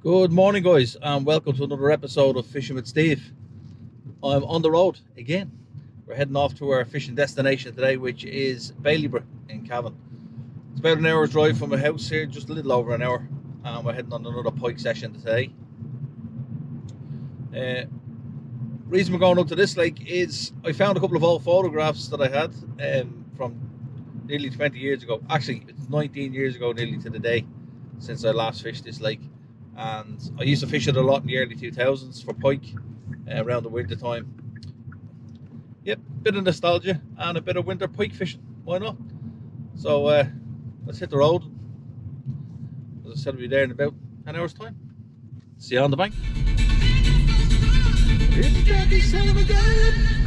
Good morning, guys, and welcome to another episode of Fishing with Steve. I'm on the road again. We're heading off to our fishing destination today, which is Bailieborough in Cavan. It's about an hour's drive from my house here, just a little over an hour, and we're heading on another pike session today. Reason we're going up to this lake is I found a couple of old photographs that I had from nearly 20 years ago. Actually, it's 19 years ago nearly to the day since I last fished this lake. And I used to fish it a lot in the early 2000s for pike around the winter time. Yep, bit of nostalgia and a bit of winter pike fishing. Why not? So let's hit the road. As I said, we'll be there in about an hour's time. See you on the bank. It's Jackie, son of a gun.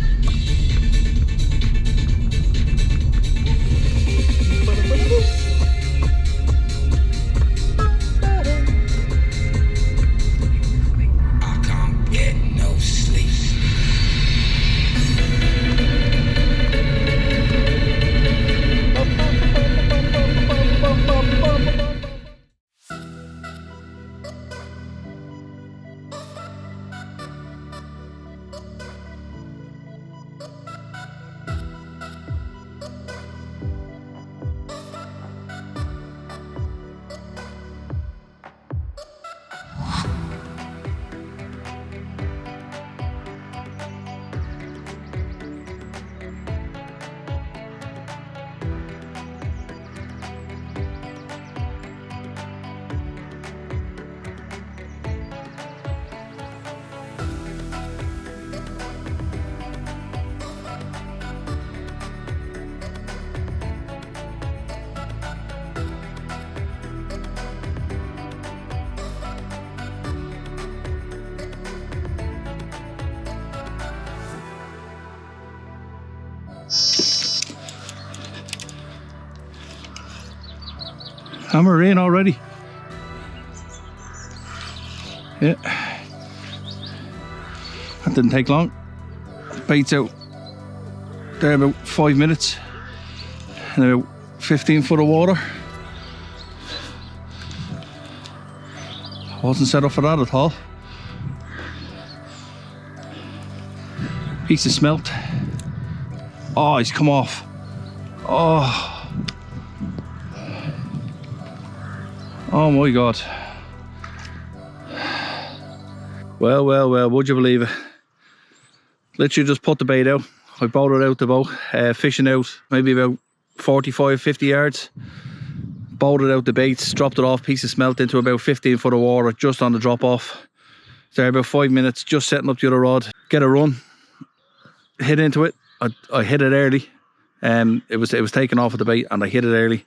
Hammer in already. Yeah, that didn't take long. Bait's out there about 5 minutes and about 15 foot of water. Wasn't set up for that at all. Piece of smelt. Oh, he's come off. Oh my God. Well, would you believe it? Literally just put the bait out. I bowed it out the boat, fishing out maybe about 45, 50 yards. Bowed it out the baits, dropped it off, piece of smelt into about 15 foot of water just on the drop off. There about 5 minutes, just setting up the other rod. Get a run, hit into it. I hit it early. It was taken off at the bait and I hit it early.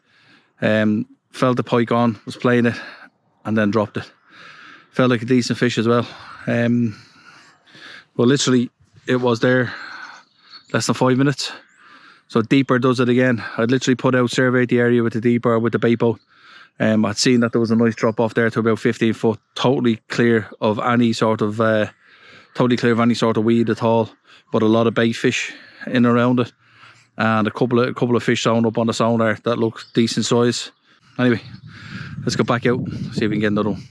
Felt the pike on, was playing it, and then dropped it. Felt like a decent fish as well. Well, literally, it was there less than 5 minutes. So deeper does it again. I'd literally put out, surveyed the area with the deeper, with the bait boat. I'd seen that there was a nice drop off there to about 15 foot, totally clear of any sort of weed at all, but a lot of bait fish in and around it, and a couple of fish thrown up on the sonar that look decent size. Anyway, let's go back out, see if we can get another one.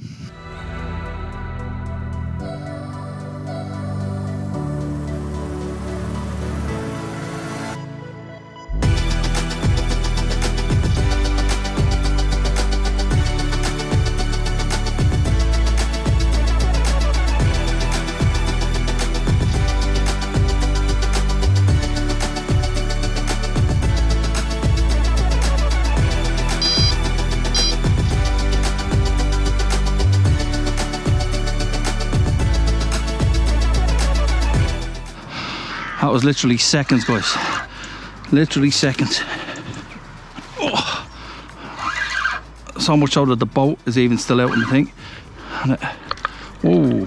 That was literally seconds, guys. Literally seconds. Oh. So much so that the boat is even still out in the thing. And oh.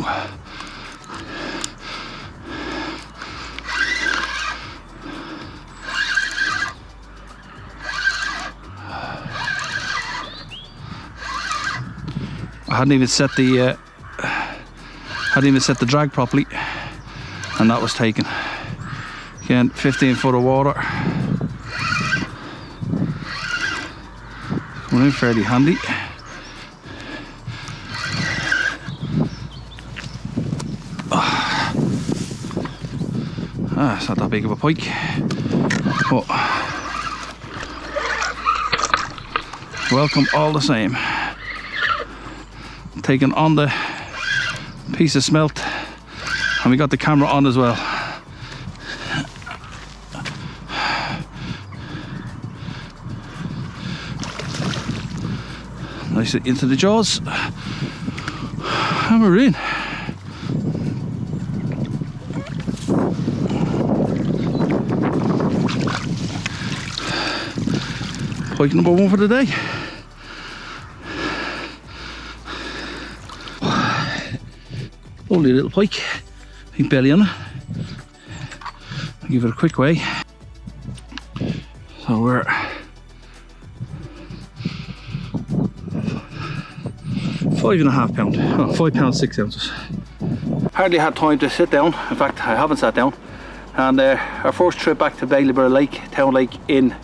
I hadn't even set the drag properly, and that was taken. Again, 15 foot of water. Coming in fairly handy. It's not that big of a pike, but welcome all the same. Taken on the piece of smelt, and we got the camera on as well. Nice into the jaws, and we're in. Pike number 1 for the day. Lovely little pike, big belly on it. I'll give it a quick weigh. So we're £5.5, £5 6 ounces. Hardly had time to sit down. In fact, I haven't sat down. And our first trip back to Bailieborough Lake, Town Lake, in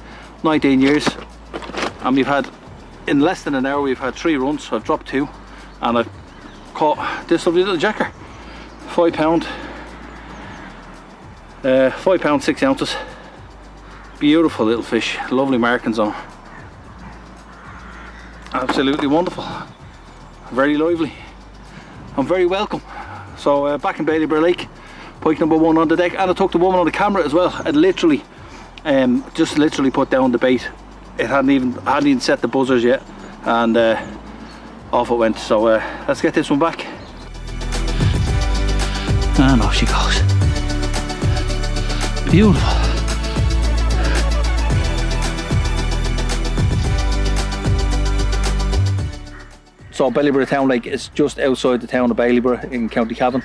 19 years. And we've had, in less than an hour, we've had 3 runs. I've dropped 2, and I've caught this lovely little jacker. £5, £5 6 ounces. Beautiful little fish, lovely markings on. Absolutely wonderful. Very lively and very welcome. So back in Bailieborough Lake, pike number 1 on the deck, and I took the woman on the camera as well. I'd literally just literally put down the bait. It hadn't even set the buzzers yet, and off it went. So let's get this one back. And off she goes. Beautiful. So Bailieborough Town Lake is just outside the town of Bailieborough in County Cavan.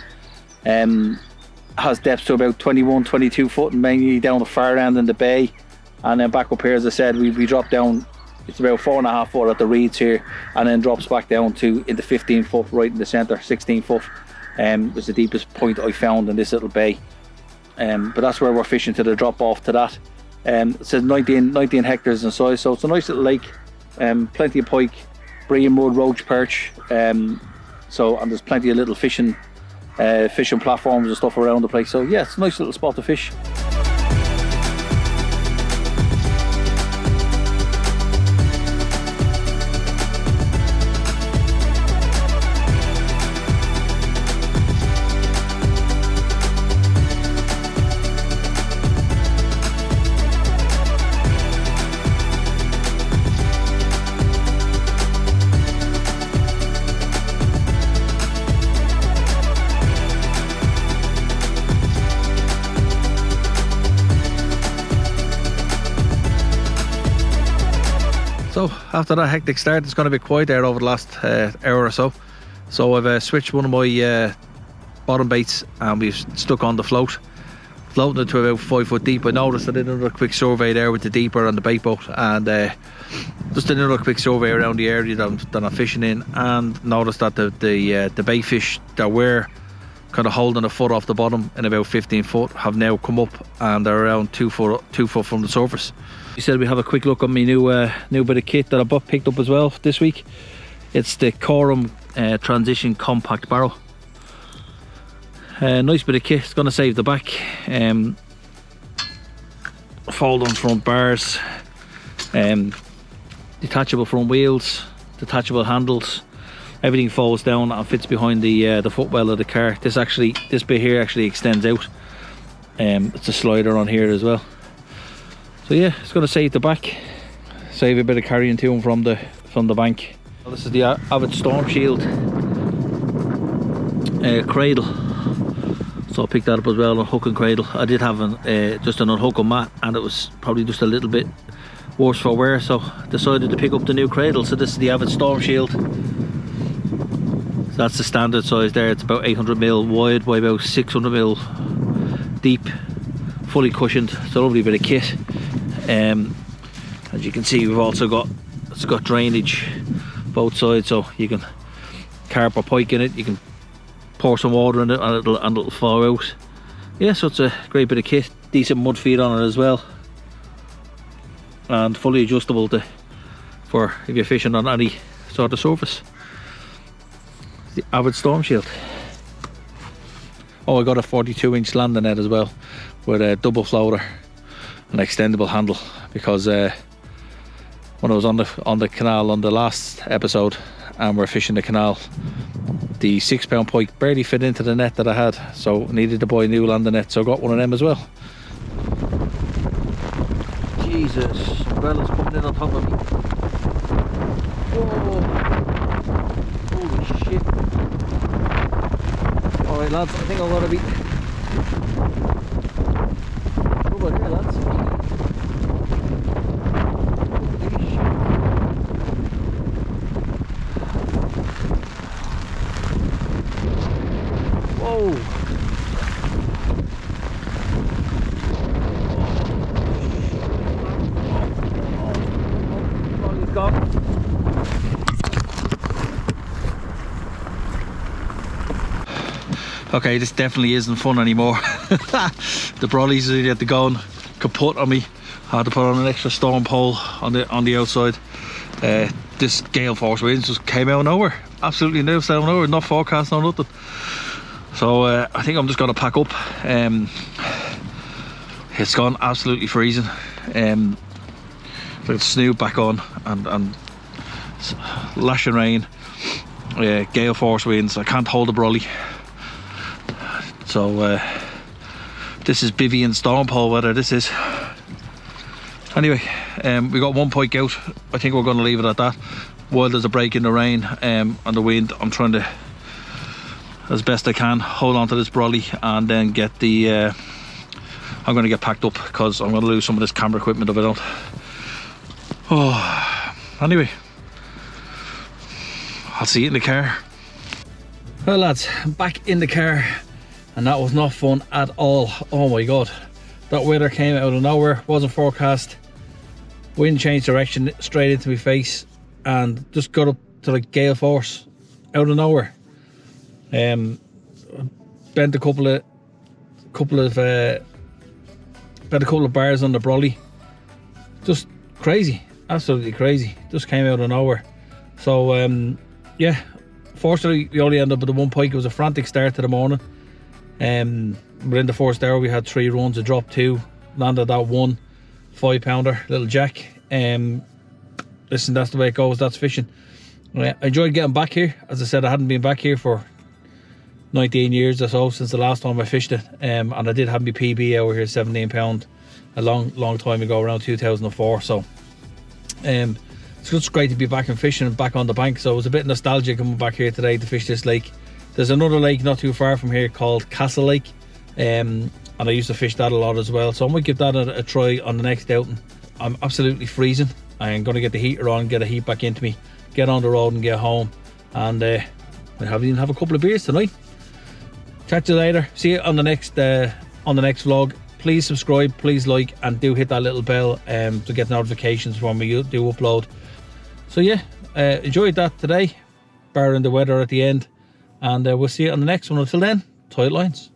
Has depths to about 21, 22 foot, and mainly down the far end in the bay. And then back up here, as I said, we drop down, it's about 4.5 foot at the reeds here, and then drops back down to into 15 foot right in the centre, 16 foot. Was the deepest point I found in this little bay. But that's where we're fishing to the drop off to that. It says 19 hectares in size, so it's a nice little lake. Plenty of pike, bream, mud, roach, perch. And there's plenty of little fishing platforms and stuff around the place. So yeah, it's a nice little spot to fish. So after that hectic start, it's going to be quiet there over the last hour or so. So I've switched one of my bottom baits, and we've stuck on the float. Floating it to about 5 foot deep. I noticed I did another quick survey there with the deeper on the bait boat, and just did another quick survey around the area that I'm fishing in, and noticed that the bait fish that were kind of holding a foot off the bottom in about 15 foot have now come up, and they're around 2 foot from the surface. You said we have a quick look on my new bit of kit that I picked up as well this week. It's the Quorum Transition Compact Barrow. Nice bit of kit. It's going to save the back. Fold-on front bars, detachable front wheels, detachable handles. Everything folds down and fits behind the footwell of the car. This bit here actually extends out. It's a slider on here as well. So yeah, it's going to save the back, save a bit of carrying to and from the bank. Well, this is the Avid Storm Shield cradle. So I picked that up as well on hook and cradle. I did have just an unhooking mat, and it was probably just a little bit worse for wear, so decided to pick up the new cradle. So this is the Avid Storm Shield. So that's the standard size there. It's about 800mm wide by about 600mm deep, fully cushioned. It's a lovely bit of kit. As you can see, we've also got drainage both sides, so you can carp or pike in it. You can pour some water in it, and it'll flow out. Yeah, so it's a great bit of kit. Decent mud feed on it as well, and fully adjustable for if you're fishing on any sort of surface. The Avid Storm Shield. Oh, I got a 42-inch landing net as well, with a double floater, an extendable handle, because when I was on the canal on the last episode and we're fishing the canal, the 6-pound pike barely fit into the net that I had, so I needed to buy a new landing net, so I got one of them as well. Jesus, umbrella's coming in on top of me. Whoa! Holy shit! Alright lads, I think I'm gonna be over here, lads. Holy shit. Whoa! Oh, he's gone. Okay, this definitely isn't fun anymore. The brollies at the gun kaput on me. I had to put on an extra storm pole on the outside. This gale force winds just came out of nowhere. Absolutely no out of nowhere, not forecast, no nothing. So I think I'm just gonna pack up. It's gone absolutely freezing. Put the snoot back on and lashing rain, gale force winds. I can't hold the brolly. So this is bivvy and storm pole weather, this is. Anyway, we got one pike out. I think we're going to leave it at that. While there's a break in the rain and the wind, I'm trying to, as best I can, hold on to this brolly and then get the I'm going to get packed up, because I'm going to lose some of this camera equipment if I don't. Oh, anyway, I'll see you in the car. Well lads, I'm back in the car. And that was not fun at all. Oh my god, that weather came out of nowhere, wasn't forecast. Wind changed direction straight into my face and just got up to like gale force out of nowhere. Bent a couple of bars on the brolly. Just crazy, absolutely crazy. Just came out of nowhere. So yeah, fortunately we only ended up with the one pike. It was a frantic start to the morning. Within the first hour we had 3 runs, a drop 2, landed that 1 5-pounder, little jack. Listen, that's the way it goes, that's fishing. I enjoyed getting back here. As I said, I hadn't been back here for 19 years or so since the last time I fished it. And I did have my PB over here, 17-pound, a long time ago, around 2004. So it's just great to be back and fishing and back on the bank. So it was a bit nostalgic coming back here today to fish this lake. There's another lake not too far from here called Castle Lake, and I used to fish that a lot as well, so I might give that a try on the next outing. I'm absolutely freezing. I'm going to get the heater on, get a heat back into me, get on the road and get home, and I haven't even have a couple of beers tonight. Catch you later. See you on the next vlog. Please subscribe, please like, and do hit that little bell to get notifications when we do upload. So yeah, enjoyed that today, barring the weather at the end. And we'll see you on the next one. Until then, tight lines.